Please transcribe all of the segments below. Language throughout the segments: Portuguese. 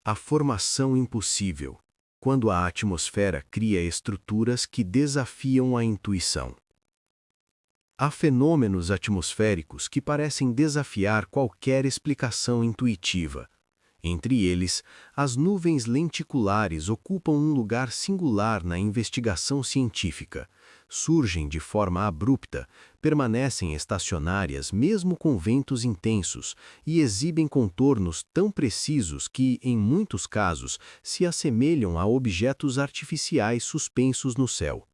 A formação impossível, quando a atmosfera cria estruturas que desafiam a intuição. Há fenômenos atmosféricos que parecem desafiar qualquer explicação intuitiva. Entre eles, as nuvens lenticulares ocupam um lugar singular na investigação científica. Surgem de forma abrupta, permanecem estacionárias mesmo com ventos intensos e exibem contornos tão precisos que, em muitos casos, se assemelham a objetos artificiais suspensos no céu.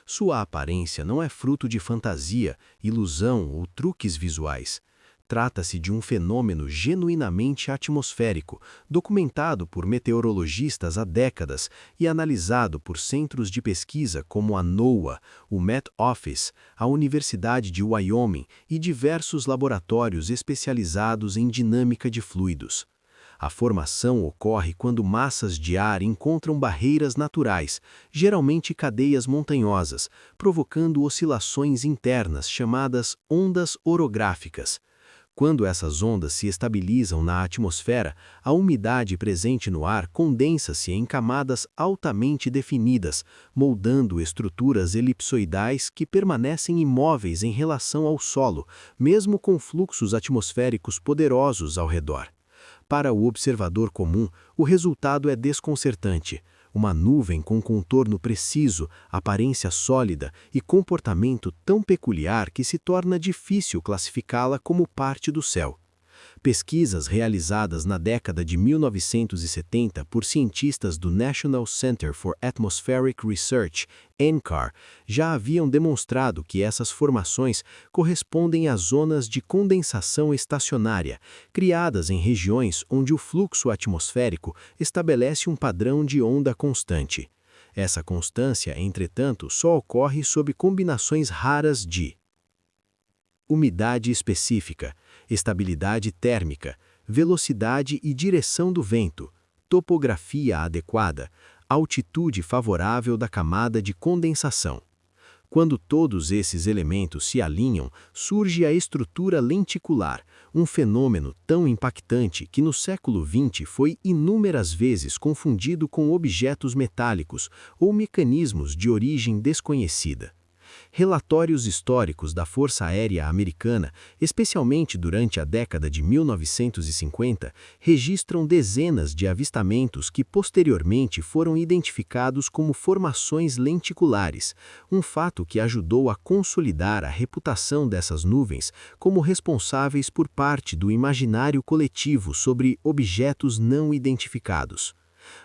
Sua aparência não é fruto de fantasia, ilusão ou truques visuais. Trata-se de um fenômeno genuinamente atmosférico, documentado por meteorologistas há décadas e analisado por centros de pesquisa como a NOAA, o Met Office, a Universidade de Wyoming e diversos laboratórios especializados em dinâmica de fluidos. A formação ocorre quando massas de ar encontram barreiras naturais, geralmente cadeias montanhosas, provocando oscilações internas chamadas ondas orográficas. Quando essas ondas se estabilizam na atmosfera, a umidade presente no ar condensa-se em camadas altamente definidas, moldando estruturas elipsoidais que permanecem imóveis em relação ao solo, mesmo com fluxos atmosféricos poderosos ao redor. Para o observador comum, o resultado é desconcertante. Uma nuvem com contorno preciso, aparência sólida e comportamento tão peculiar que se torna difícil classificá-la como parte do céu. Pesquisas realizadas na década de 1970 por cientistas do National Center for Atmospheric Research, NCAR, já haviam demonstrado que essas formações correspondem a zonas de condensação estacionária, criadas em regiões onde o fluxo atmosférico estabelece um padrão de onda constante. Essa constância, entretanto, só ocorre sob combinações raras de umidade específica, estabilidade térmica, velocidade e direção do vento, topografia adequada, altitude favorável da camada de condensação. Quando todos esses elementos se alinham, surge a estrutura lenticular, um fenômeno tão impactante que no século XX foi inúmeras vezes confundido com objetos metálicos ou mecanismos de origem desconhecida. Relatórios históricos da Força Aérea Americana, especialmente durante a década de 1950, registram dezenas de avistamentos que posteriormente foram identificados como formações lenticulares, um fato que ajudou a consolidar a reputação dessas nuvens como responsáveis por parte do imaginário coletivo sobre objetos não identificados.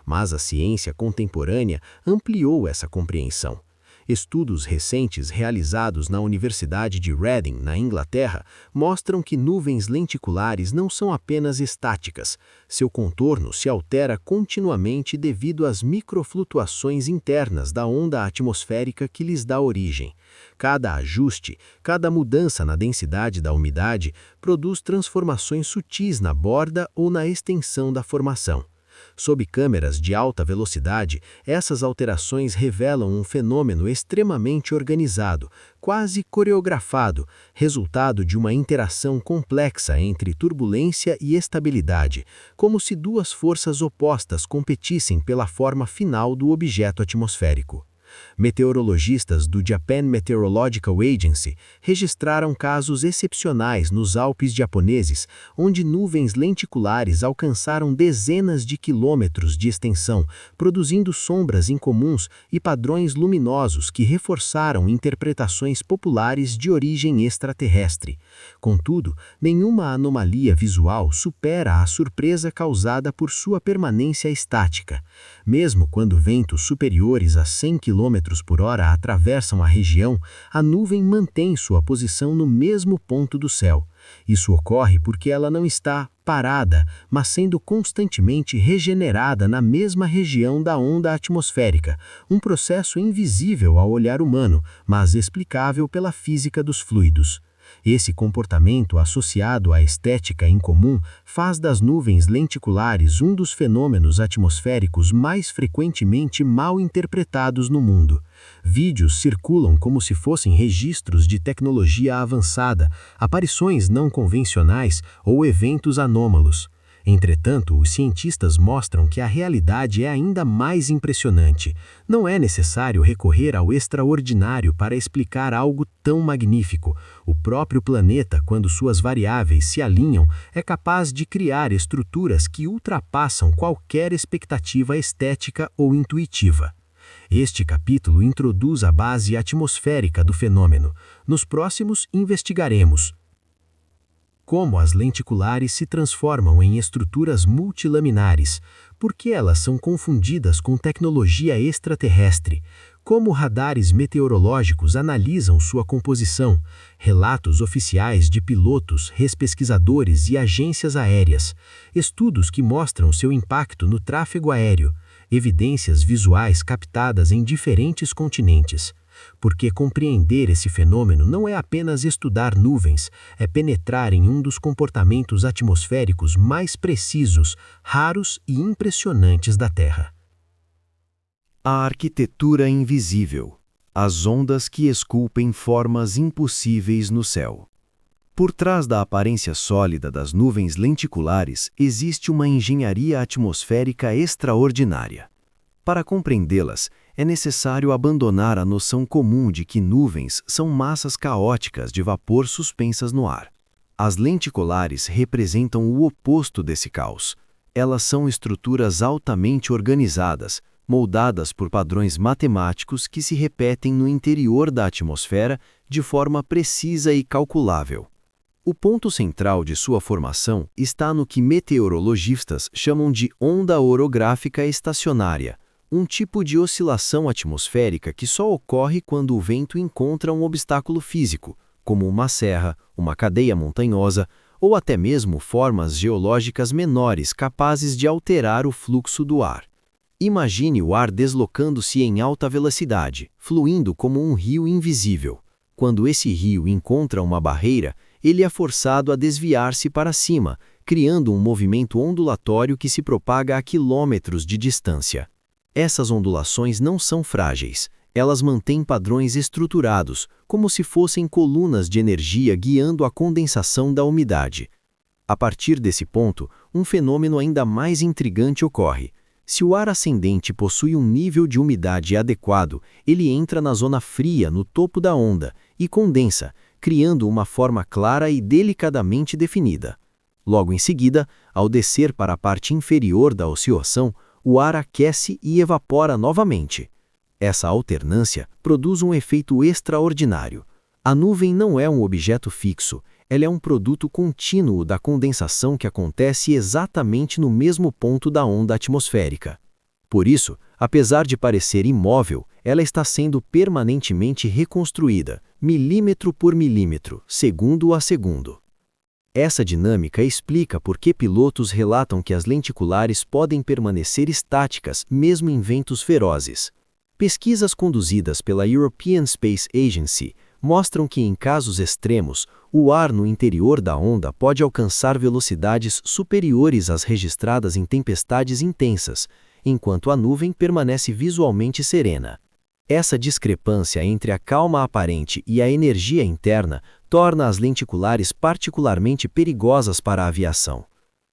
Mas a ciência contemporânea ampliou essa compreensão. Estudos recentes realizados na Universidade de Reading, na Inglaterra, mostram que nuvens lenticulares não são apenas estáticas. Seu contorno se altera continuamente devido às microflutuações internas da onda atmosférica que lhes dá origem. Cada ajuste, cada mudança na densidade da umidade produz transformações sutis na borda ou na extensão da formação. Sob câmeras de alta velocidade, essas alterações revelam um fenômeno extremamente organizado, quase coreografado, resultado de uma interação complexa entre turbulência e estabilidade, como se duas forças opostas competissem pela forma final do objeto atmosférico. Meteorologistas do Japan Meteorological Agency registraram casos excepcionais nos Alpes japoneses, onde nuvens lenticulares alcançaram dezenas de quilômetros de extensão, produzindo sombras incomuns e padrões luminosos que reforçaram interpretações populares de origem extraterrestre. Contudo, nenhuma anomalia visual supera a surpresa causada por sua permanência estática. Mesmo quando ventos superiores a 100 km por hora atravessam a região, a nuvem mantém sua posição no mesmo ponto do céu. Isso ocorre porque ela não está parada, mas sendo constantemente regenerada na mesma região da onda atmosférica, um processo invisível ao olhar humano, mas explicável pela física dos fluidos. Esse comportamento associado à estética incomum faz das nuvens lenticulares um dos fenômenos atmosféricos mais frequentemente mal interpretados no mundo. Vídeos circulam como se fossem registros de tecnologia avançada, aparições não convencionais ou eventos anômalos. Entretanto, os cientistas mostram que a realidade é ainda mais impressionante. Não é necessário recorrer ao extraordinário para explicar algo tão magnífico. O próprio planeta, quando suas variáveis se alinham, é capaz de criar estruturas que ultrapassam qualquer expectativa estética ou intuitiva. Este capítulo introduz a base atmosférica do fenômeno. Nos próximos, investigaremos como as lenticulares se transformam em estruturas multilaminares, por que elas são confundidas com tecnologia extraterrestre, como radares meteorológicos analisam sua composição, relatos oficiais de pilotos, pesquisadores e agências aéreas, estudos que mostram seu impacto no tráfego aéreo, evidências visuais captadas em diferentes continentes. Porque compreender esse fenômeno não é apenas estudar nuvens, é penetrar em um dos comportamentos atmosféricos mais precisos, raros e impressionantes da Terra. A arquitetura invisível. As ondas que esculpem formas impossíveis no céu. Por trás da aparência sólida das nuvens lenticulares existe uma engenharia atmosférica extraordinária. Para compreendê-las, é necessário abandonar a noção comum de que nuvens são massas caóticas de vapor suspensas no ar. As lenticulares representam o oposto desse caos. Elas são estruturas altamente organizadas, moldadas por padrões matemáticos que se repetem no interior da atmosfera de forma precisa e calculável. O ponto central de sua formação está no que meteorologistas chamam de onda orográfica estacionária, um tipo de oscilação atmosférica que só ocorre quando o vento encontra um obstáculo físico, como uma serra, uma cadeia montanhosa ou até mesmo formas geológicas menores capazes de alterar o fluxo do ar. Imagine o ar deslocando-se em alta velocidade, fluindo como um rio invisível. Quando esse rio encontra uma barreira, ele é forçado a desviar-se para cima, criando um movimento ondulatório que se propaga a quilômetros de distância. Essas ondulações não são frágeis, elas mantêm padrões estruturados, como se fossem colunas de energia guiando a condensação da umidade. A partir desse ponto, um fenômeno ainda mais intrigante ocorre. Se o ar ascendente possui um nível de umidade adequado, ele entra na zona fria no topo da onda e condensa, criando uma forma clara e delicadamente definida. Logo em seguida, ao descer para a parte inferior da oscilação, o ar aquece e evapora novamente. Essa alternância produz um efeito extraordinário. A nuvem não é um objeto fixo, ela é um produto contínuo da condensação que acontece exatamente no mesmo ponto da onda atmosférica. Por isso, apesar de parecer imóvel, ela está sendo permanentemente reconstruída, milímetro por milímetro, segundo a segundo. Essa dinâmica explica por que pilotos relatam que as lenticulares podem permanecer estáticas mesmo em ventos ferozes. Pesquisas conduzidas pela European Space Agency mostram que em casos extremos, o ar no interior da onda pode alcançar velocidades superiores às registradas em tempestades intensas, enquanto a nuvem permanece visualmente serena. Essa discrepância entre a calma aparente e a energia interna torna as lenticulares particularmente perigosas para a aviação.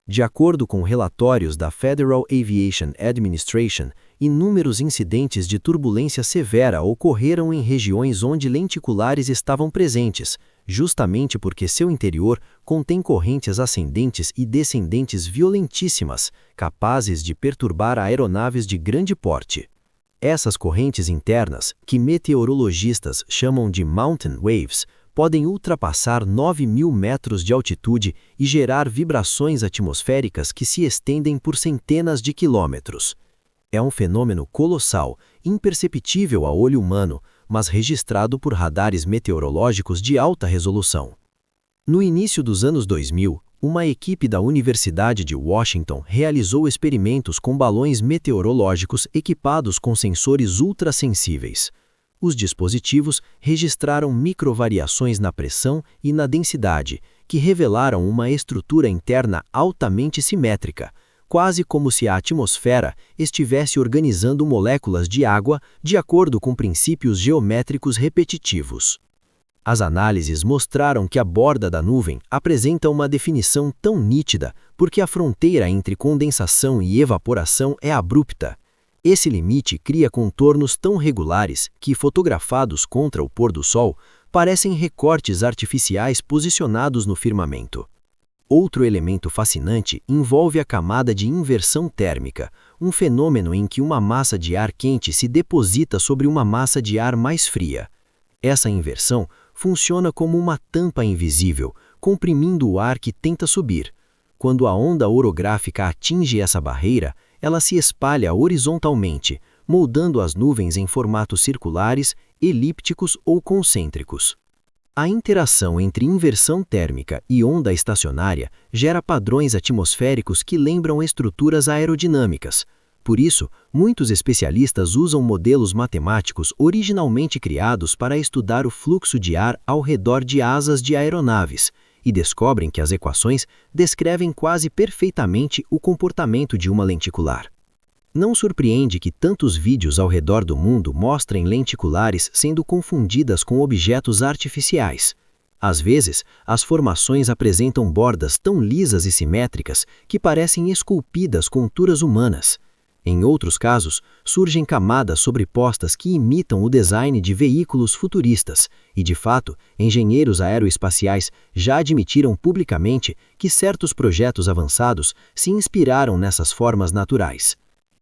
De acordo com relatórios da Federal Aviation Administration, inúmeros incidentes de turbulência severa ocorreram em regiões onde lenticulares estavam presentes, justamente porque seu interior contém correntes ascendentes e descendentes violentíssimas, capazes de perturbar aeronaves de grande porte. Essas correntes internas, que meteorologistas chamam de mountain waves, podem ultrapassar 9.000 metros de altitude e gerar vibrações atmosféricas que se estendem por centenas de quilômetros. É um fenômeno colossal, imperceptível a olho humano, mas registrado por radares meteorológicos de alta resolução. No início dos anos 2000, uma equipe da Universidade de Washington realizou experimentos com balões meteorológicos equipados com sensores ultrassensíveis. Os dispositivos registraram microvariações na pressão e na densidade, que revelaram uma estrutura interna altamente simétrica, quase como se a atmosfera estivesse organizando moléculas de água de acordo com princípios geométricos repetitivos. As análises mostraram que a borda da nuvem apresenta uma definição tão nítida porque a fronteira entre condensação e evaporação é abrupta. Esse limite cria contornos tão regulares que, fotografados contra o pôr do sol, parecem recortes artificiais posicionados no firmamento. Outro elemento fascinante envolve a camada de inversão térmica, um fenômeno em que uma massa de ar quente se deposita sobre uma massa de ar mais fria. Essa inversão funciona como uma tampa invisível, comprimindo o ar que tenta subir. Quando a onda orográfica atinge essa barreira, ela se espalha horizontalmente, moldando as nuvens em formatos circulares, elípticos ou concêntricos. A interação entre inversão térmica e onda estacionária gera padrões atmosféricos que lembram estruturas aerodinâmicas. Por isso, muitos especialistas usam modelos matemáticos originalmente criados para estudar o fluxo de ar ao redor de asas de aeronaves, e descobrem que as equações descrevem quase perfeitamente o comportamento de uma lenticular. Não surpreende que tantos vídeos ao redor do mundo mostrem lenticulares sendo confundidas com objetos artificiais. Às vezes, as formações apresentam bordas tão lisas e simétricas que parecem esculpidas conturas humanas. Em outros casos, surgem camadas sobrepostas que imitam o design de veículos futuristas, e, de fato, engenheiros aeroespaciais já admitiram publicamente que certos projetos avançados se inspiraram nessas formas naturais.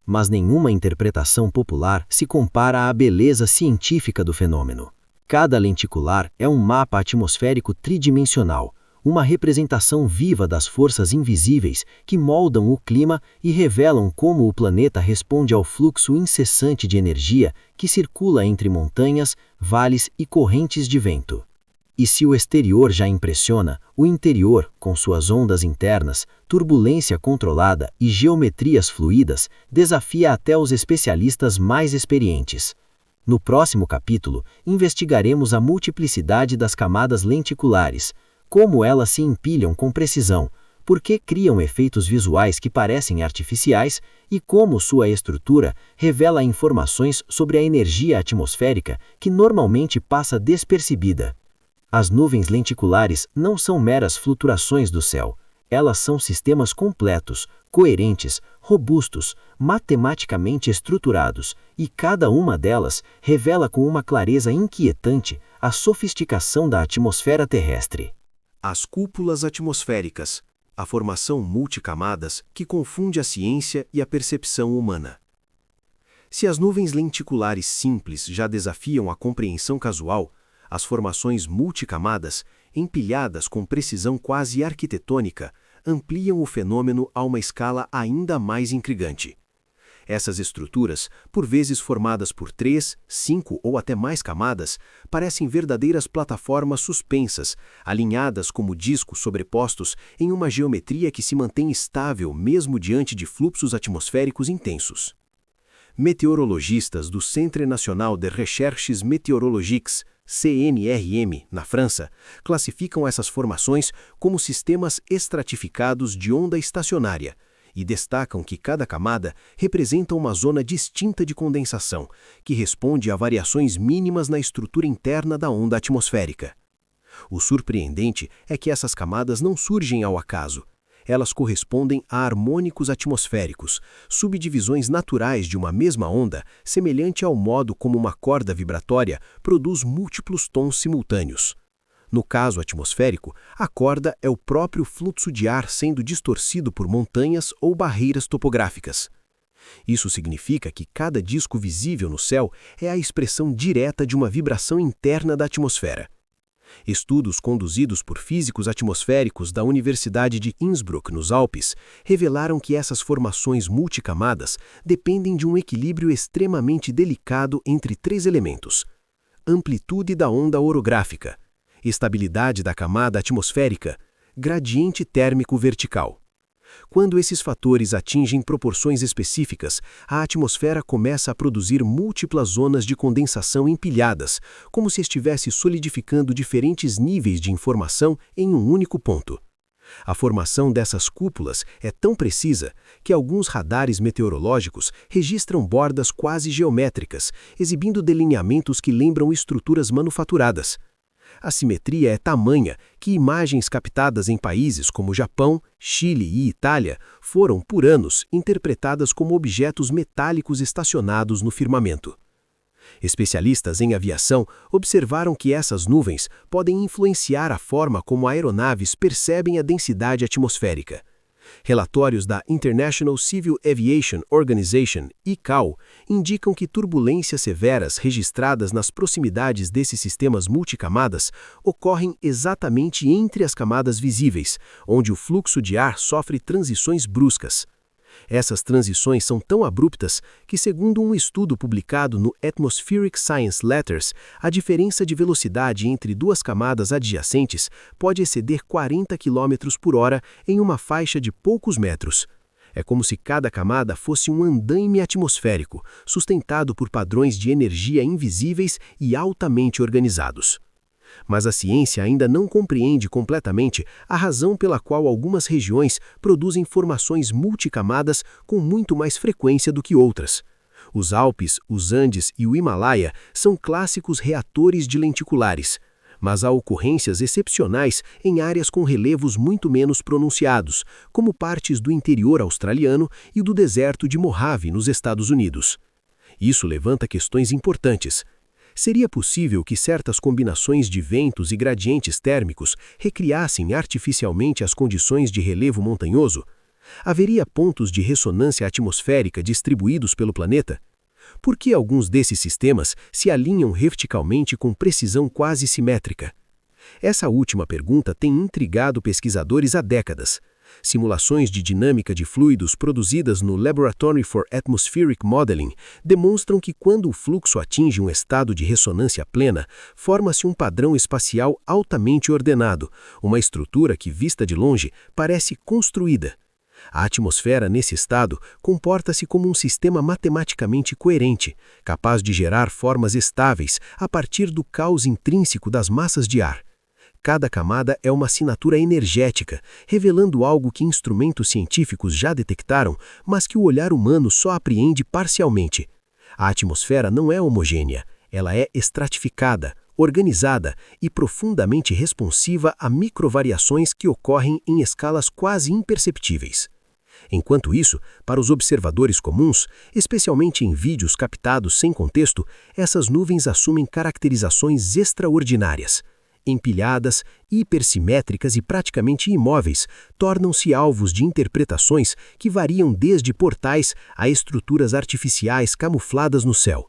Mas nenhuma interpretação popular se compara à beleza científica do fenômeno. Cada lenticular é um mapa atmosférico tridimensional, uma representação viva das forças invisíveis que moldam o clima e revelam como o planeta responde ao fluxo incessante de energia que circula entre montanhas, vales e correntes de vento. E se o exterior já impressiona, o interior, com suas ondas internas, turbulência controlada e geometrias fluídas, desafia até os especialistas mais experientes. No próximo capítulo, investigaremos a multiplicidade das camadas lenticulares, como elas se empilham com precisão, por que criam efeitos visuais que parecem artificiais e como sua estrutura revela informações sobre a energia atmosférica que normalmente passa despercebida. As nuvens lenticulares não são meras flutuações do céu. Elas são sistemas completos, coerentes, robustos, matematicamente estruturados, e cada uma delas revela com uma clareza inquietante a sofisticação da atmosfera terrestre. As cúpulas atmosféricas, a formação multicamadas que confunde a ciência e a percepção humana. Se as nuvens lenticulares simples já desafiam a compreensão casual, as formações multicamadas, empilhadas com precisão quase arquitetônica, ampliam o fenômeno a uma escala ainda mais intrigante. Essas estruturas, por vezes formadas por 3, 5 ou até mais camadas, parecem verdadeiras plataformas suspensas, alinhadas como discos sobrepostos em uma geometria que se mantém estável mesmo diante de fluxos atmosféricos intensos. Meteorologistas do Centre National de Recherches Météorologiques, CNRM, na França, classificam essas formações como sistemas estratificados de onda estacionária e destacam que cada camada representa uma zona distinta de condensação, que responde a variações mínimas na estrutura interna da onda atmosférica. O surpreendente é que essas camadas não surgem ao acaso. Elas correspondem a harmônicos atmosféricos, subdivisões naturais de uma mesma onda, semelhante ao modo como uma corda vibratória produz múltiplos tons simultâneos. No caso atmosférico, a corda é o próprio fluxo de ar sendo distorcido por montanhas ou barreiras topográficas. Isso significa que cada disco visível no céu é a expressão direta de uma vibração interna da atmosfera. Estudos conduzidos por físicos atmosféricos da Universidade de Innsbruck, nos Alpes, revelaram que essas formações multicamadas dependem de um equilíbrio extremamente delicado entre 3 elementos: amplitude da onda orográfica, estabilidade da camada atmosférica, gradiente térmico vertical. Quando esses fatores atingem proporções específicas, a atmosfera começa a produzir múltiplas zonas de condensação empilhadas, como se estivesse solidificando diferentes níveis de informação em um único ponto. A formação dessas cúpulas é tão precisa que alguns radares meteorológicos registram bordas quase geométricas, exibindo delineamentos que lembram estruturas manufaturadas. A simetria é tamanha que imagens captadas em países como Japão, Chile e Itália foram, por anos, interpretadas como objetos metálicos estacionados no firmamento. Especialistas em aviação observaram que essas nuvens podem influenciar a forma como aeronaves percebem a densidade atmosférica. Relatórios da International Civil Aviation Organization, ICAO, indicam que turbulências severas registradas nas proximidades desses sistemas multicamadas ocorrem exatamente entre as camadas visíveis, onde o fluxo de ar sofre transições bruscas. Essas transições são tão abruptas que, segundo um estudo publicado no Atmospheric Science Letters, a diferença de velocidade entre duas camadas adjacentes pode exceder 40 km/h em uma faixa de poucos metros. É como se cada camada fosse um andaime atmosférico, sustentado por padrões de energia invisíveis e altamente organizados. Mas a ciência ainda não compreende completamente a razão pela qual algumas regiões produzem formações multicamadas com muito mais frequência do que outras. Os Alpes, os Andes e o Himalaia são clássicos reatores de lenticulares, mas há ocorrências excepcionais em áreas com relevos muito menos pronunciados, como partes do interior australiano e do deserto de Mojave, nos Estados Unidos. Isso levanta questões importantes. Seria possível que certas combinações de ventos e gradientes térmicos recriassem artificialmente as condições de relevo montanhoso? Haveria pontos de ressonância atmosférica distribuídos pelo planeta? Por que alguns desses sistemas se alinham verticalmente com precisão quase simétrica? Essa última pergunta tem intrigado pesquisadores há décadas. Simulações de dinâmica de fluidos produzidas no Laboratory for Atmospheric Modeling demonstram que quando o fluxo atinge um estado de ressonância plena, forma-se um padrão espacial altamente ordenado, uma estrutura que, vista de longe, parece construída. A atmosfera, nesse estado, comporta-se como um sistema matematicamente coerente, capaz de gerar formas estáveis a partir do caos intrínseco das massas de ar. Cada camada é uma assinatura energética, revelando algo que instrumentos científicos já detectaram, mas que o olhar humano só apreende parcialmente. A atmosfera não é homogênea, ela é estratificada, organizada e profundamente responsiva a microvariações que ocorrem em escalas quase imperceptíveis. Enquanto isso, para os observadores comuns, especialmente em vídeos captados sem contexto, essas nuvens assumem caracterizações extraordinárias. Empilhadas, hipersimétricas e praticamente imóveis, tornam-se alvos de interpretações que variam desde portais a estruturas artificiais camufladas no céu.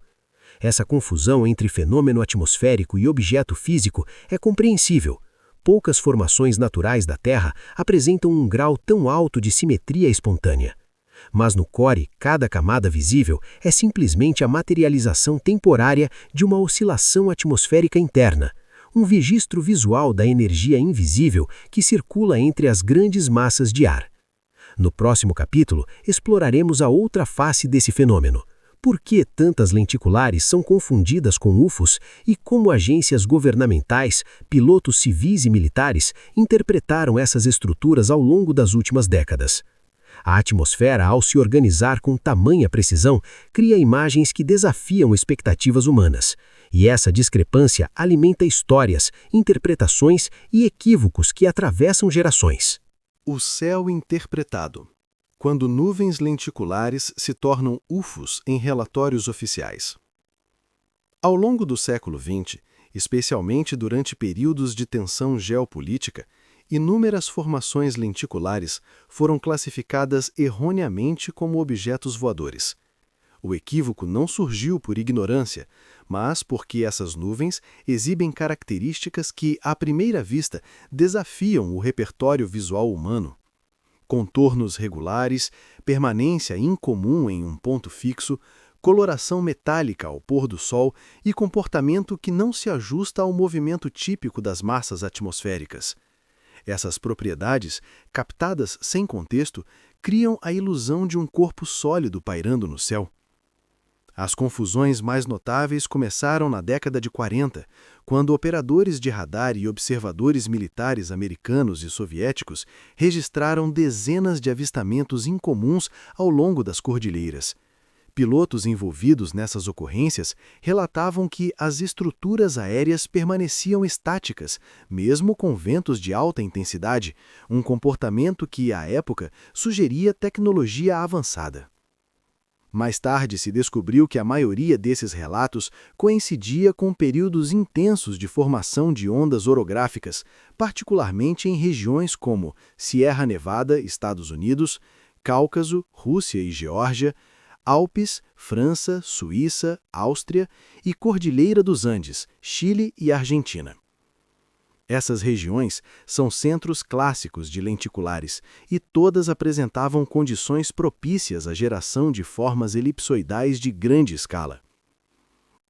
Essa confusão entre fenômeno atmosférico e objeto físico é compreensível. Poucas formações naturais da Terra apresentam um grau tão alto de simetria espontânea. Mas no core, cada camada visível é simplesmente a materialização temporária de uma oscilação atmosférica interna, um registro visual da energia invisível que circula entre as grandes massas de ar. No próximo capítulo, exploraremos a outra face desse fenômeno. Por que tantas lenticulares são confundidas com UFOs e como agências governamentais, pilotos civis e militares interpretaram essas estruturas ao longo das últimas décadas? A atmosfera, ao se organizar com tamanha precisão, cria imagens que desafiam expectativas humanas. E essa discrepância alimenta histórias, interpretações e equívocos que atravessam gerações. O céu interpretado. Quando nuvens lenticulares se tornam UFOs em relatórios oficiais. Ao longo do século XX, especialmente durante períodos de tensão geopolítica, inúmeras formações lenticulares foram classificadas erroneamente como objetos voadores. O equívoco não surgiu por ignorância, mas porque essas nuvens exibem características que, à primeira vista, desafiam o repertório visual humano. Contornos regulares, permanência incomum em um ponto fixo, coloração metálica ao pôr do sol e comportamento que não se ajusta ao movimento típico das massas atmosféricas. Essas propriedades, captadas sem contexto, criam a ilusão de um corpo sólido pairando no céu. As confusões mais notáveis começaram na década de 40, quando operadores de radar e observadores militares americanos e soviéticos registraram dezenas de avistamentos incomuns ao longo das cordilheiras. Pilotos envolvidos nessas ocorrências relatavam que as estruturas aéreas permaneciam estáticas, mesmo com ventos de alta intensidade, um comportamento que, à época, sugeria tecnologia avançada. Mais tarde se descobriu que a maioria desses relatos coincidia com períodos intensos de formação de ondas orográficas, particularmente em regiões como Sierra Nevada, Estados Unidos, Cáucaso, Rússia e Geórgia, Alpes, França, Suíça, Áustria e Cordilheira dos Andes, Chile e Argentina. Essas regiões são centros clássicos de lenticulares e todas apresentavam condições propícias à geração de formas elipsoidais de grande escala.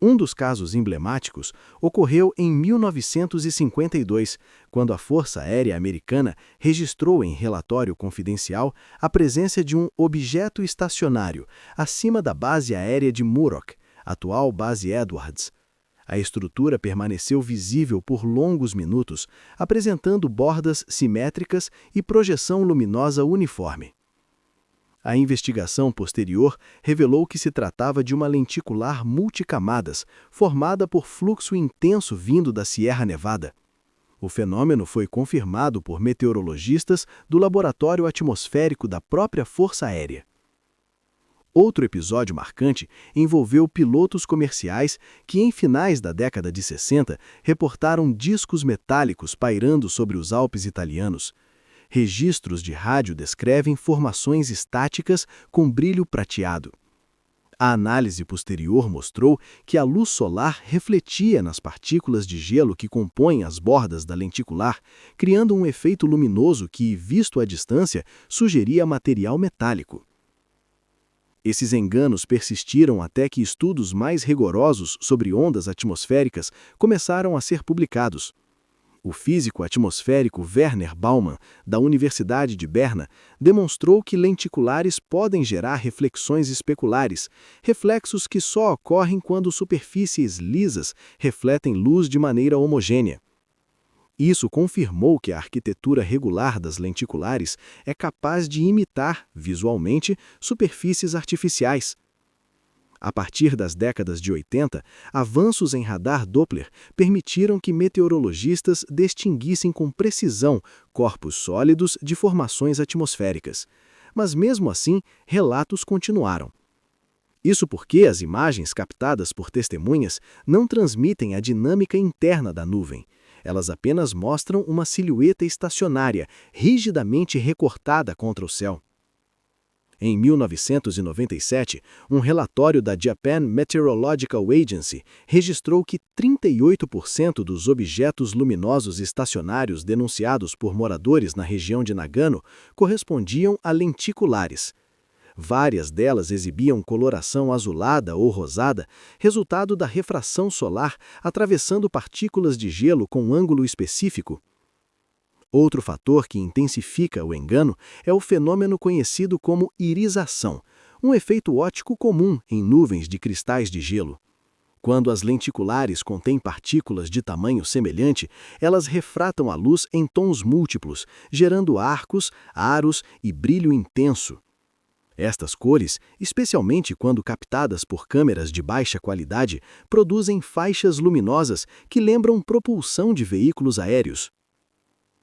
Um dos casos emblemáticos ocorreu em 1952, quando a Força Aérea Americana registrou em relatório confidencial a presença de um objeto estacionário acima da base aérea de Muroc, atual base Edwards. A estrutura permaneceu visível por longos minutos, apresentando bordas simétricas e projeção luminosa uniforme. A investigação posterior revelou que se tratava de uma lenticular multicamadas, formada por fluxo intenso vindo da Sierra Nevada. O fenômeno foi confirmado por meteorologistas do Laboratório Atmosférico da própria Força Aérea. Outro episódio marcante envolveu pilotos comerciais que, em finais da década de 60, reportaram discos metálicos pairando sobre os Alpes italianos. Registros de rádio descrevem formações estáticas com brilho prateado. A análise posterior mostrou que a luz solar refletia nas partículas de gelo que compõem as bordas da lenticular, criando um efeito luminoso que, visto à distância, sugeria material metálico. Esses enganos persistiram até que estudos mais rigorosos sobre ondas atmosféricas começaram a ser publicados. O físico atmosférico Werner Baumann, da Universidade de Berna, demonstrou que lenticulares podem gerar reflexões especulares, reflexos que só ocorrem quando superfícies lisas refletem luz de maneira homogênea. Isso confirmou que a arquitetura regular das lenticulares é capaz de imitar, visualmente, superfícies artificiais. A partir das décadas de 80, avanços em radar Doppler permitiram que meteorologistas distinguissem com precisão corpos sólidos de formações atmosféricas. Mas mesmo assim, relatos continuaram. Isso porque as imagens captadas por testemunhas não transmitem a dinâmica interna da nuvem. Elas apenas mostram uma silhueta estacionária, rigidamente recortada contra o céu. Em 1997, um relatório da Japan Meteorological Agency registrou que 38% dos objetos luminosos estacionários denunciados por moradores na região de Nagano correspondiam a lenticulares. Várias delas exibiam coloração azulada ou rosada, resultado da refração solar atravessando partículas de gelo com um ângulo específico. Outro fator que intensifica o engano é o fenômeno conhecido como irisação, um efeito óptico comum em nuvens de cristais de gelo. Quando as lenticulares contêm partículas de tamanho semelhante, elas refratam a luz em tons múltiplos, gerando arcos, aros e brilho intenso. Estas cores, especialmente quando captadas por câmeras de baixa qualidade, produzem faixas luminosas que lembram propulsão de veículos aéreos.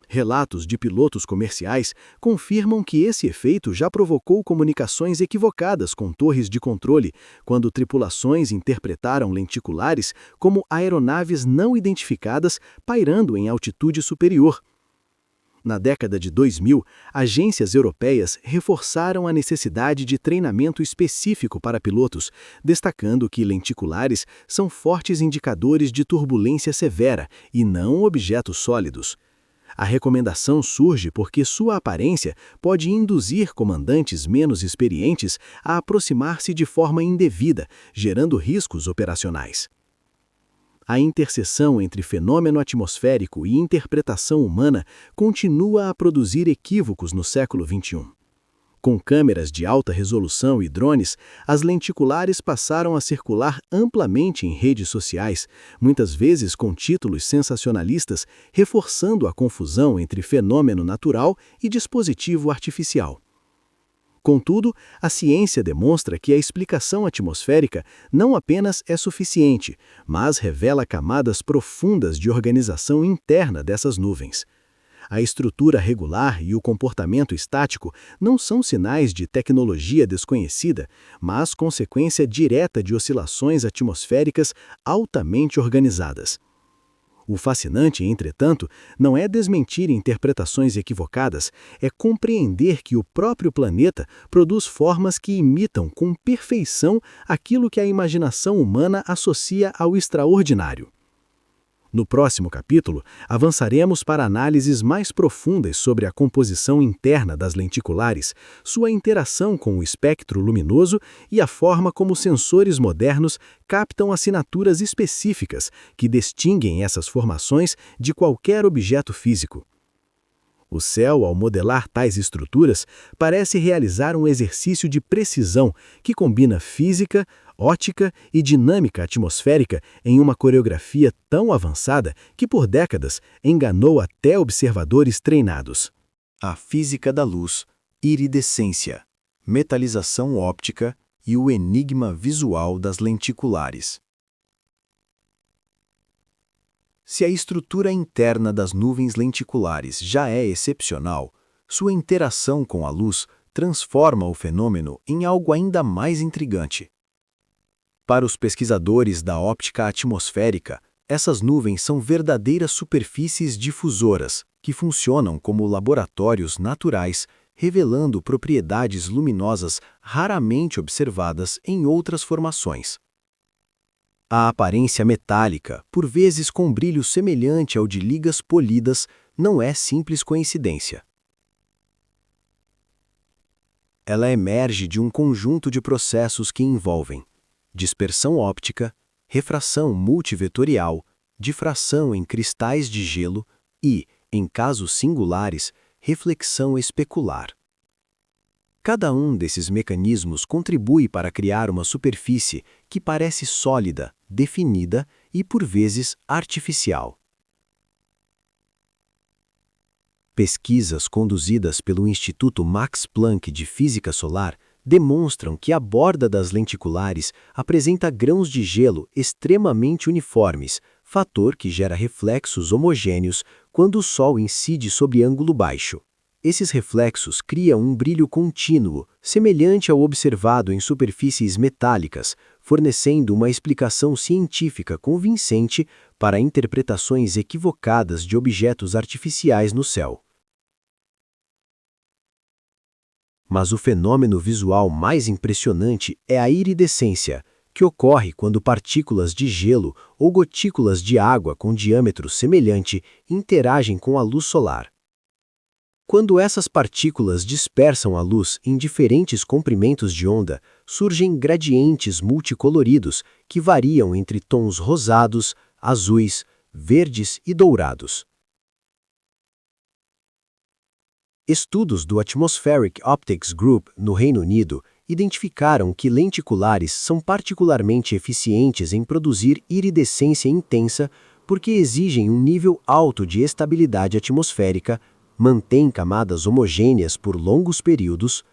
Relatos de pilotos comerciais confirmam que esse efeito já provocou comunicações equivocadas com torres de controle, quando tripulações interpretaram lenticulares como aeronaves não identificadas pairando em altitude superior. Na década de 2000, agências europeias reforçaram a necessidade de treinamento específico para pilotos, destacando que lenticulares são fortes indicadores de turbulência severa e não objetos sólidos. A recomendação surge porque sua aparência pode induzir comandantes menos experientes a aproximar-se de forma indevida, gerando riscos operacionais. A interseção entre fenômeno atmosférico e interpretação humana continua a produzir equívocos no século XXI. Com câmeras de alta resolução e drones, as lenticulares passaram a circular amplamente em redes sociais, muitas vezes com títulos sensacionalistas, reforçando a confusão entre fenômeno natural e dispositivo artificial. Contudo, a ciência demonstra que a explicação atmosférica não apenas é suficiente, mas revela camadas profundas de organização interna dessas nuvens. A estrutura regular e o comportamento estático não são sinais de tecnologia desconhecida, mas consequência direta de oscilações atmosféricas altamente organizadas. O fascinante, entretanto, não é desmentir interpretações equivocadas, é compreender que o próprio planeta produz formas que imitam com perfeição aquilo que a imaginação humana associa ao extraordinário. No próximo capítulo, avançaremos para análises mais profundas sobre a composição interna das lenticulares, sua interação com o espectro luminoso e a forma como sensores modernos captam assinaturas específicas que distinguem essas formações de qualquer objeto físico. O céu, ao modelar tais estruturas, parece realizar um exercício de precisão que combina física, ótica e dinâmica atmosférica em uma coreografia tão avançada que, por décadas, enganou até observadores treinados. A física da luz, iridescência, metalização óptica e o enigma visual das lenticulares. Se a estrutura interna das nuvens lenticulares já é excepcional, sua interação com a luz transforma o fenômeno em algo ainda mais intrigante. Para os pesquisadores da óptica atmosférica, essas nuvens são verdadeiras superfícies difusoras, que funcionam como laboratórios naturais, revelando propriedades luminosas raramente observadas em outras formações. A aparência metálica, por vezes com brilho semelhante ao de ligas polidas, não é simples coincidência. Ela emerge de um conjunto de processos que envolvem dispersão óptica, refração multivetorial, difração em cristais de gelo e, em casos singulares, reflexão especular. Cada um desses mecanismos contribui para criar uma superfície que parece sólida, definida e, por vezes, artificial. Pesquisas conduzidas pelo Instituto Max Planck de Física Solar demonstram que a borda das lenticulares apresenta grãos de gelo extremamente uniformes, fator que gera reflexos homogêneos quando o Sol incide sob ângulo baixo. Esses reflexos criam um brilho contínuo, semelhante ao observado em superfícies metálicas, fornecendo uma explicação científica convincente para interpretações equivocadas de objetos artificiais no céu. Mas o fenômeno visual mais impressionante é a iridescência, que ocorre quando partículas de gelo ou gotículas de água com diâmetro semelhante interagem com a luz solar. Quando essas partículas dispersam a luz em diferentes comprimentos de onda, surgem gradientes multicoloridos que variam entre tons rosados, azuis, verdes e dourados. Estudos do Atmospheric Optics Group, no Reino Unido, identificaram que lenticulares são particularmente eficientes em produzir iridescência intensa porque exigem um nível alto de estabilidade atmosférica, mantêm camadas homogêneas por longos períodos,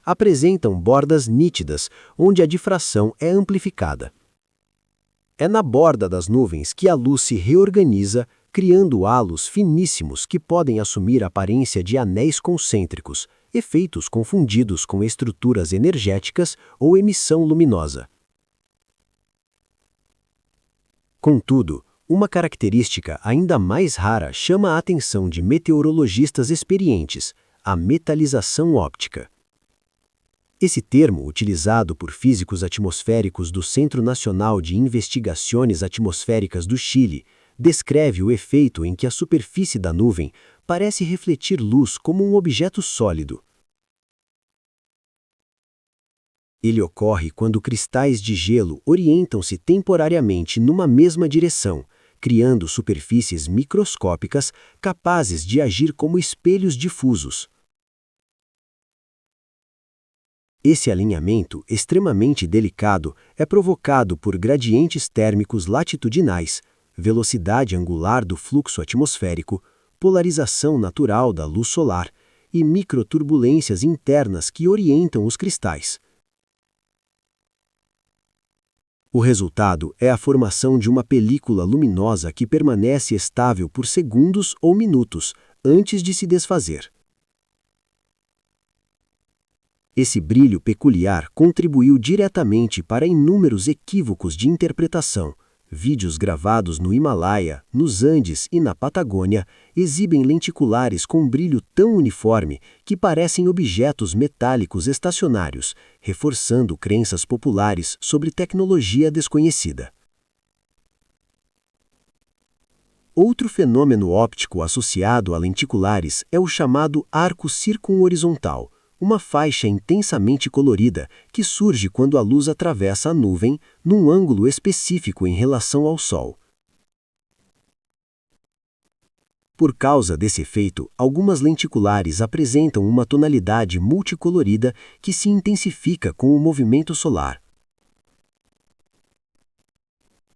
apresentam bordas nítidas, onde a difração é amplificada. É na borda das nuvens que a luz se reorganiza, criando halos finíssimos que podem assumir a aparência de anéis concêntricos, efeitos confundidos com estruturas energéticas ou emissão luminosa. Contudo, uma característica ainda mais rara chama a atenção de meteorologistas experientes, a metalização óptica. Esse termo, utilizado por físicos atmosféricos do Centro Nacional de Investigações Atmosféricas do Chile, descreve o efeito em que a superfície da nuvem parece refletir luz como um objeto sólido. Ele ocorre quando cristais de gelo orientam-se temporariamente numa mesma direção, criando superfícies microscópicas capazes de agir como espelhos difusos. Esse alinhamento extremamente delicado é provocado por gradientes térmicos latitudinais, velocidade angular do fluxo atmosférico, polarização natural da luz solar e microturbulências internas que orientam os cristais. O resultado é a formação de uma película luminosa que permanece estável por segundos ou minutos antes de se desfazer. Esse brilho peculiar contribuiu diretamente para inúmeros equívocos de interpretação. Vídeos gravados no Himalaia, nos Andes e na Patagônia exibem lenticulares com brilho tão uniforme que parecem objetos metálicos estacionários, reforçando crenças populares sobre tecnologia desconhecida. Outro fenômeno óptico associado a lenticulares é o chamado arco circunhorizontal, uma faixa intensamente colorida que surge quando a luz atravessa a nuvem num ângulo específico em relação ao Sol. Por causa desse efeito, algumas lenticulares apresentam uma tonalidade multicolorida que se intensifica com o movimento solar.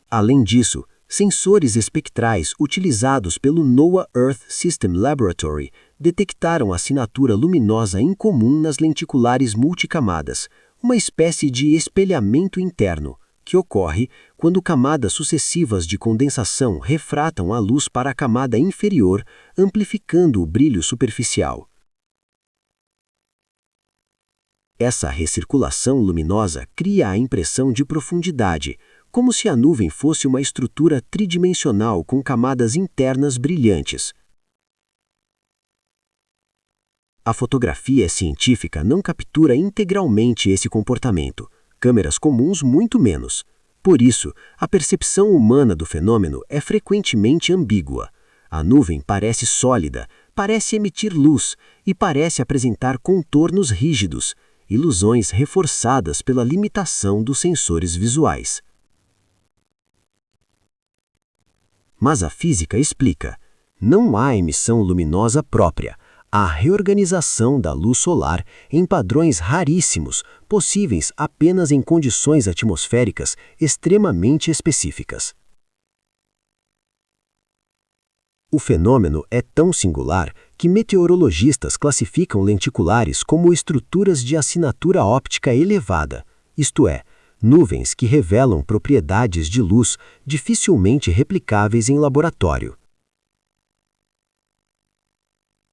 Além disso, sensores espectrais utilizados pelo NOAA Earth System Laboratory detectaram assinatura luminosa incomum nas lenticulares multicamadas, uma espécie de espelhamento interno, que ocorre quando camadas sucessivas de condensação refratam a luz para a camada inferior, amplificando o brilho superficial. Essa recirculação luminosa cria a impressão de profundidade, como se a nuvem fosse uma estrutura tridimensional com camadas internas brilhantes. A fotografia científica não captura integralmente esse comportamento, câmeras comuns muito menos. Por isso, a percepção humana do fenômeno é frequentemente ambígua. A nuvem parece sólida, parece emitir luz e parece apresentar contornos rígidos, ilusões reforçadas pela limitação dos sensores visuais. Mas a física explica: não há emissão luminosa própria. Há reorganização da luz solar em padrões raríssimos, possíveis apenas em condições atmosféricas extremamente específicas. O fenômeno é tão singular que meteorologistas classificam lenticulares como estruturas de assinatura óptica elevada, isto é, nuvens que revelam propriedades de luz dificilmente replicáveis em laboratório.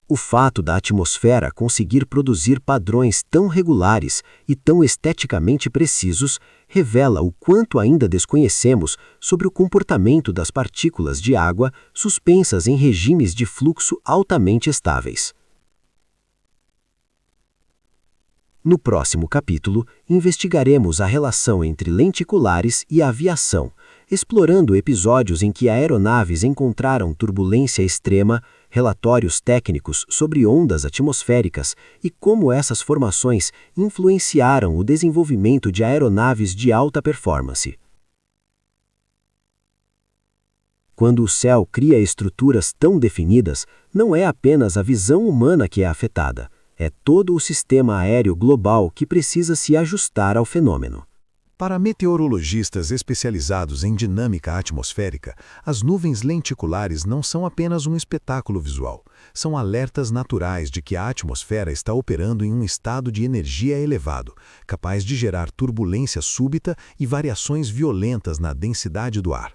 O fato da atmosfera conseguir produzir padrões tão regulares e tão esteticamente precisos revela o quanto ainda desconhecemos sobre o comportamento das partículas de água suspensas em regimes de fluxo altamente estáveis. No próximo capítulo, investigaremos a relação entre lenticulares e aviação, explorando episódios em que aeronaves encontraram turbulência extrema, relatórios técnicos sobre ondas atmosféricas e como essas formações influenciaram o desenvolvimento de aeronaves de alta performance. Quando o céu cria estruturas tão definidas, não é apenas a visão humana que é afetada. É todo o sistema aéreo global que precisa se ajustar ao fenômeno. Para meteorologistas especializados em dinâmica atmosférica, as nuvens lenticulares não são apenas um espetáculo visual. São alertas naturais de que a atmosfera está operando em um estado de energia elevado, capaz de gerar turbulência súbita e variações violentas na densidade do ar.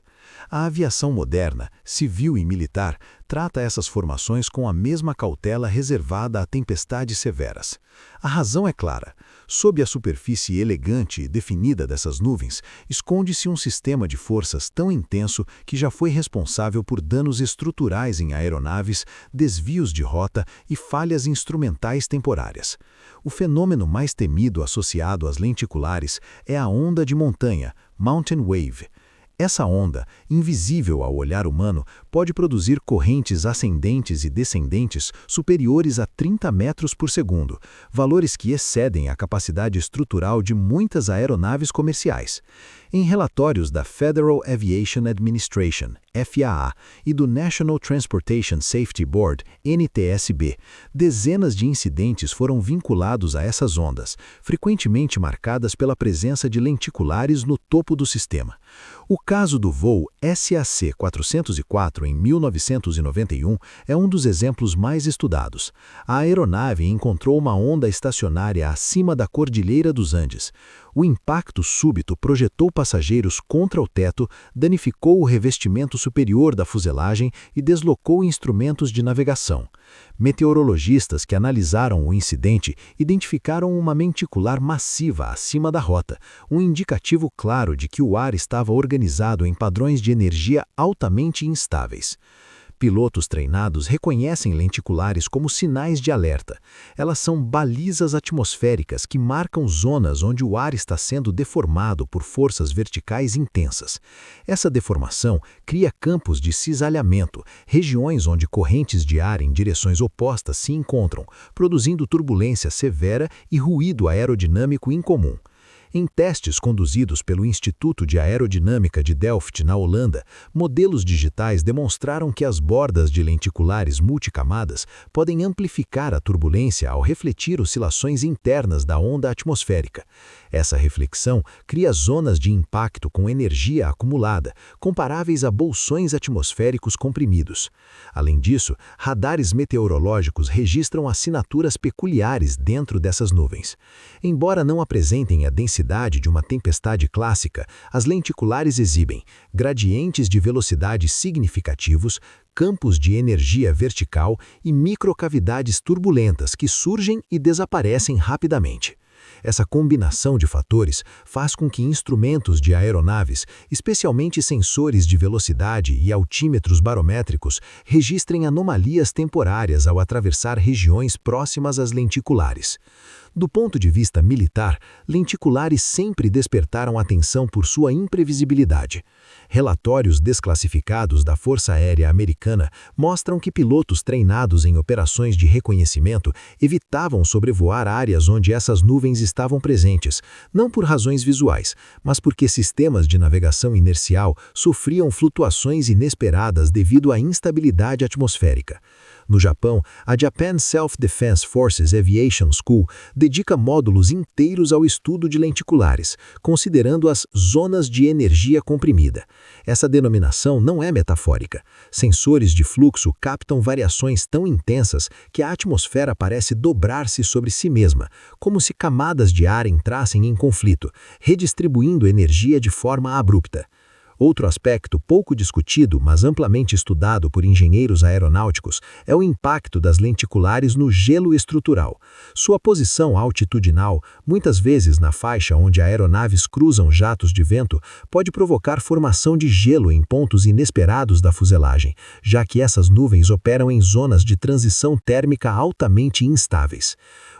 A aviação moderna, civil e militar, trata essas formações com a mesma cautela reservada a tempestades severas. A razão é clara. Sob a superfície elegante e definida dessas nuvens, esconde-se um sistema de forças tão intenso que já foi responsável por danos estruturais em aeronaves, desvios de rota e falhas instrumentais temporárias. O fenômeno mais temido associado às lenticulares é a onda de montanha, Mountain Wave. Essa onda, invisível ao olhar humano, pode produzir correntes ascendentes e descendentes superiores a 30 metros por segundo, valores que excedem a capacidade estrutural de muitas aeronaves comerciais. Em relatórios da Federal Aviation Administration, FAA, e do National Transportation Safety Board, NTSB, dezenas de incidentes foram vinculados a essas ondas, frequentemente marcadas pela presença de lenticulares no topo do sistema. O caso do voo SAC-404 em 1991 é um dos exemplos mais estudados. A aeronave encontrou uma onda estacionária acima da Cordilheira dos Andes. O impacto súbito projetou passageiros contra o teto, danificou o revestimento superior da fuselagem e deslocou instrumentos de navegação. Meteorologistas que analisaram o incidente identificaram uma lenticular massiva acima da rota, um indicativo claro de que o ar estava organizado em padrões de energia altamente instáveis. Pilotos treinados reconhecem lenticulares como sinais de alerta. Elas são balizas atmosféricas que marcam zonas onde o ar está sendo deformado por forças verticais intensas. Essa deformação cria campos de cisalhamento, regiões onde correntes de ar em direções opostas se encontram, produzindo turbulência severa e ruído aerodinâmico incomum. Em testes conduzidos pelo Instituto de Aerodinâmica de Delft, na Holanda, modelos digitais demonstraram que as bordas de lenticulares multicamadas podem amplificar a turbulência ao refletir oscilações internas da onda atmosférica. Essa reflexão cria zonas de impacto com energia acumulada, comparáveis a bolsões atmosféricos comprimidos. Além disso, radares meteorológicos registram assinaturas peculiares dentro dessas nuvens. Embora não apresentem a densidade de uma tempestade clássica, as lenticulares exibem gradientes de velocidade significativos, campos de energia vertical e microcavidades turbulentas que surgem e desaparecem rapidamente. Essa combinação de fatores faz com que instrumentos de aeronaves, especialmente sensores de velocidade e altímetros barométricos, registrem anomalias temporárias ao atravessar regiões próximas às lenticulares. Do ponto de vista militar, lenticulares sempre despertaram atenção por sua imprevisibilidade. Relatórios desclassificados da Força Aérea Americana mostram que pilotos treinados em operações de reconhecimento evitavam sobrevoar áreas onde essas nuvens estavam presentes, não por razões visuais, mas porque sistemas de navegação inercial sofriam flutuações inesperadas devido à instabilidade atmosférica. No Japão, a Japan Self-Defense Forces Aviation School dedica módulos inteiros ao estudo de lenticulares, considerando as zonas de energia comprimida. Essa denominação não é metafórica. Sensores de fluxo captam variações tão intensas que a atmosfera parece dobrar-se sobre si mesma, como se camadas de ar entrassem em conflito, redistribuindo energia de forma abrupta. Outro aspecto pouco discutido, mas amplamente estudado por engenheiros aeronáuticos, é o impacto das lenticulares no gelo estrutural. Sua posição altitudinal, muitas vezes na faixa onde aeronaves cruzam jatos de vento, pode provocar formação de gelo em pontos inesperados da fuselagem, já que essas nuvens operam em zonas de transição térmica altamente instáveis.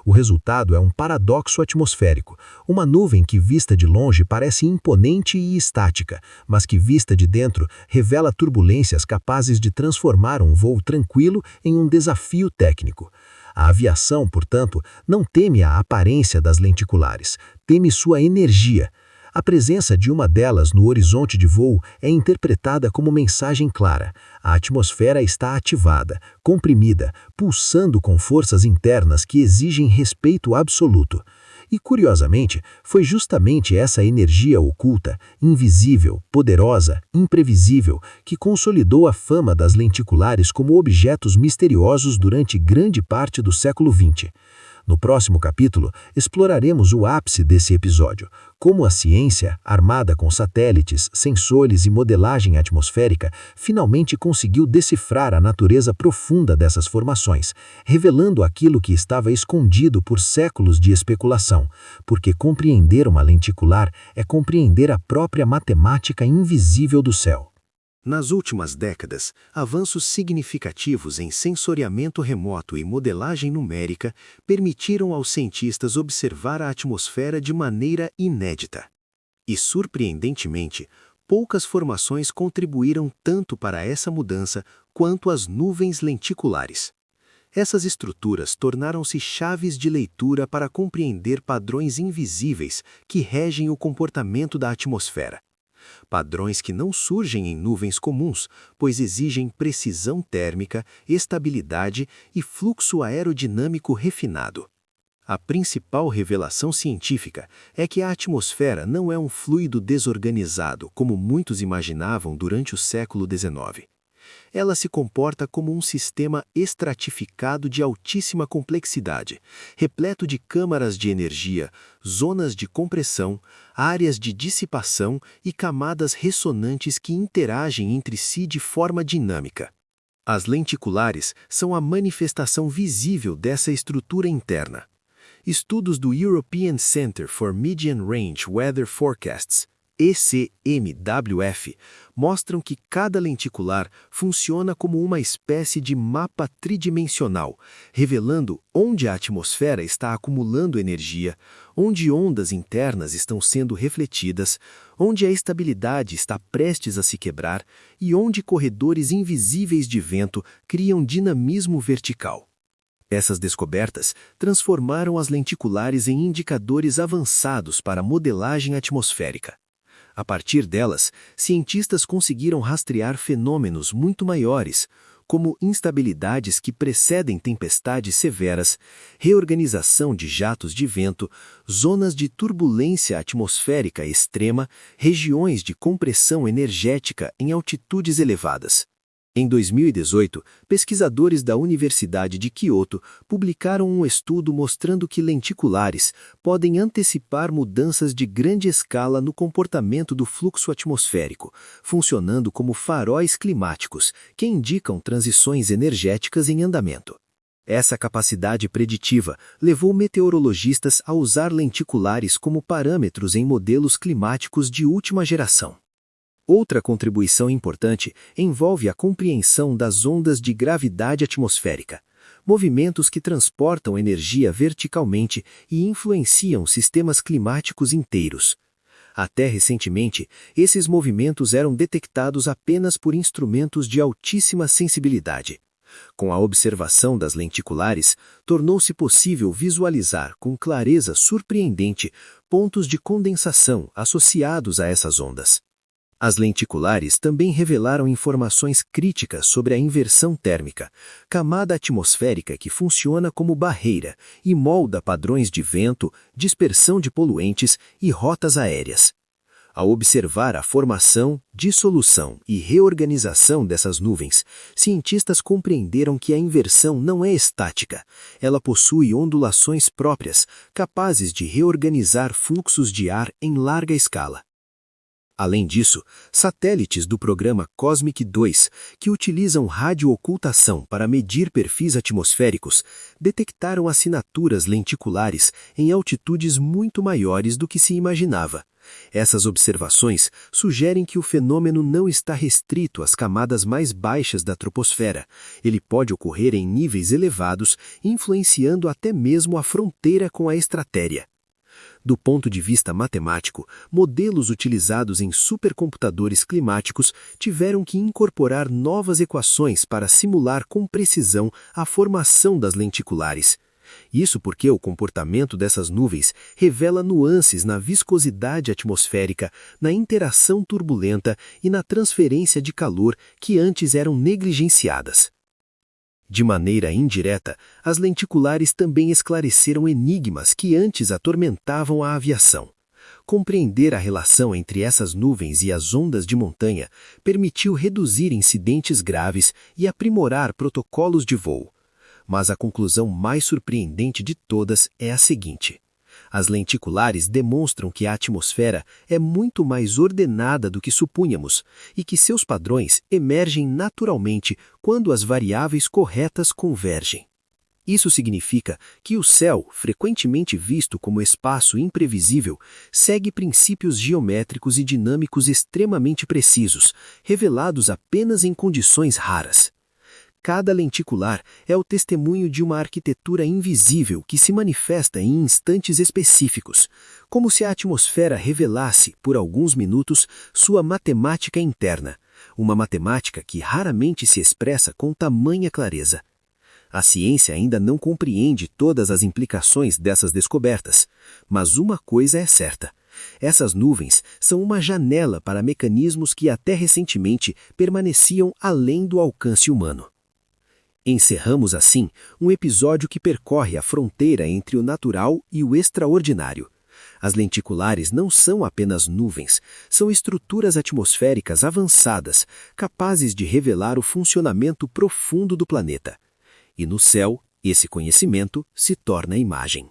O resultado é um paradoxo atmosférico, uma nuvem que vista de longe parece imponente e estática, mas que vista de dentro revela turbulências capazes de transformar um voo tranquilo em um desafio técnico. A aviação, portanto, não teme a aparência das lenticulares, teme sua energia. A presença de uma delas no horizonte de voo é interpretada como mensagem clara. A atmosfera está ativada, comprimida, pulsando com forças internas que exigem respeito absoluto. E, curiosamente, foi justamente essa energia oculta, invisível, poderosa, imprevisível, que consolidou a fama das lenticulares como objetos misteriosos durante grande parte do século XX. No próximo capítulo, exploraremos o ápice desse episódio, como a ciência, armada com satélites, sensores e modelagem atmosférica, finalmente conseguiu decifrar a natureza profunda dessas formações, revelando aquilo que estava escondido por séculos de especulação, porque compreender uma lenticular é compreender a própria matemática invisível do céu. Nas últimas décadas, avanços significativos em sensoriamento remoto e modelagem numérica permitiram aos cientistas observar a atmosfera de maneira inédita. E, surpreendentemente, poucas formações contribuíram tanto para essa mudança quanto as nuvens lenticulares. Essas estruturas tornaram-se chaves de leitura para compreender padrões invisíveis que regem o comportamento da atmosfera. Padrões que não surgem em nuvens comuns, pois exigem precisão térmica, estabilidade e fluxo aerodinâmico refinado. A principal revelação científica é que a atmosfera não é um fluido desorganizado, como muitos imaginavam durante o século XIX. Ela se comporta como um sistema estratificado de altíssima complexidade, repleto de câmaras de energia, zonas de compressão, áreas de dissipação e camadas ressonantes que interagem entre si de forma dinâmica. As lenticulares são a manifestação visível dessa estrutura interna. Estudos do European Centre for Medium Range Weather Forecasts, ECMWF, mostram que cada lenticular funciona como uma espécie de mapa tridimensional, revelando onde a atmosfera está acumulando energia, onde ondas internas estão sendo refletidas, onde a estabilidade está prestes a se quebrar e onde corredores invisíveis de vento criam dinamismo vertical. Essas descobertas transformaram as lenticulares em indicadores avançados para a modelagem atmosférica. A partir delas, cientistas conseguiram rastrear fenômenos muito maiores, como instabilidades que precedem tempestades severas, reorganização de jatos de vento, zonas de turbulência atmosférica extrema, regiões de compressão energética em altitudes elevadas. Em 2018, pesquisadores da Universidade de Kyoto publicaram um estudo mostrando que lenticulares podem antecipar mudanças de grande escala no comportamento do fluxo atmosférico, funcionando como faróis climáticos que indicam transições energéticas em andamento. Essa capacidade preditiva levou meteorologistas a usar lenticulares como parâmetros em modelos climáticos de última geração. Outra contribuição importante envolve a compreensão das ondas de gravidade atmosférica, movimentos que transportam energia verticalmente e influenciam sistemas climáticos inteiros. Até recentemente, esses movimentos eram detectados apenas por instrumentos de altíssima sensibilidade. Com a observação das lenticulares, tornou-se possível visualizar com clareza surpreendente pontos de condensação associados a essas ondas. As lenticulares também revelaram informações críticas sobre a inversão térmica, camada atmosférica que funciona como barreira e molda padrões de vento, dispersão de poluentes e rotas aéreas. Ao observar a formação, dissolução e reorganização dessas nuvens, cientistas compreenderam que a inversão não é estática. Ela possui ondulações próprias, capazes de reorganizar fluxos de ar em larga escala. Além disso, satélites do programa COSMIC 2, que utilizam radioocultação para medir perfis atmosféricos, detectaram assinaturas lenticulares em altitudes muito maiores do que se imaginava. Essas observações sugerem que o fenômeno não está restrito às camadas mais baixas da troposfera. Ele pode ocorrer em níveis elevados, influenciando até mesmo a fronteira com a estratéria. Do ponto de vista matemático, modelos utilizados em supercomputadores climáticos tiveram que incorporar novas equações para simular com precisão a formação das lenticulares. Isso porque o comportamento dessas nuvens revela nuances na viscosidade atmosférica, na interação turbulenta e na transferência de calor que antes eram negligenciadas. De maneira indireta, as lenticulares também esclareceram enigmas que antes atormentavam a aviação. Compreender a relação entre essas nuvens e as ondas de montanha permitiu reduzir incidentes graves e aprimorar protocolos de voo. Mas a conclusão mais surpreendente de todas é a seguinte: as lenticulares demonstram que a atmosfera é muito mais ordenada do que supunhamos e que seus padrões emergem naturalmente quando as variáveis corretas convergem. Isso significa que o céu, frequentemente visto como espaço imprevisível, segue princípios geométricos e dinâmicos extremamente precisos, revelados apenas em condições raras. Cada lenticular é o testemunho de uma arquitetura invisível que se manifesta em instantes específicos, como se a atmosfera revelasse, por alguns minutos, sua matemática interna, uma matemática que raramente se expressa com tamanha clareza. A ciência ainda não compreende todas as implicações dessas descobertas, mas uma coisa é certa: essas nuvens são uma janela para mecanismos que até recentemente permaneciam além do alcance humano. Encerramos assim um episódio que percorre a fronteira entre o natural e o extraordinário. As lenticulares não são apenas nuvens, são estruturas atmosféricas avançadas, capazes de revelar o funcionamento profundo do planeta. E no céu, esse conhecimento se torna imagem.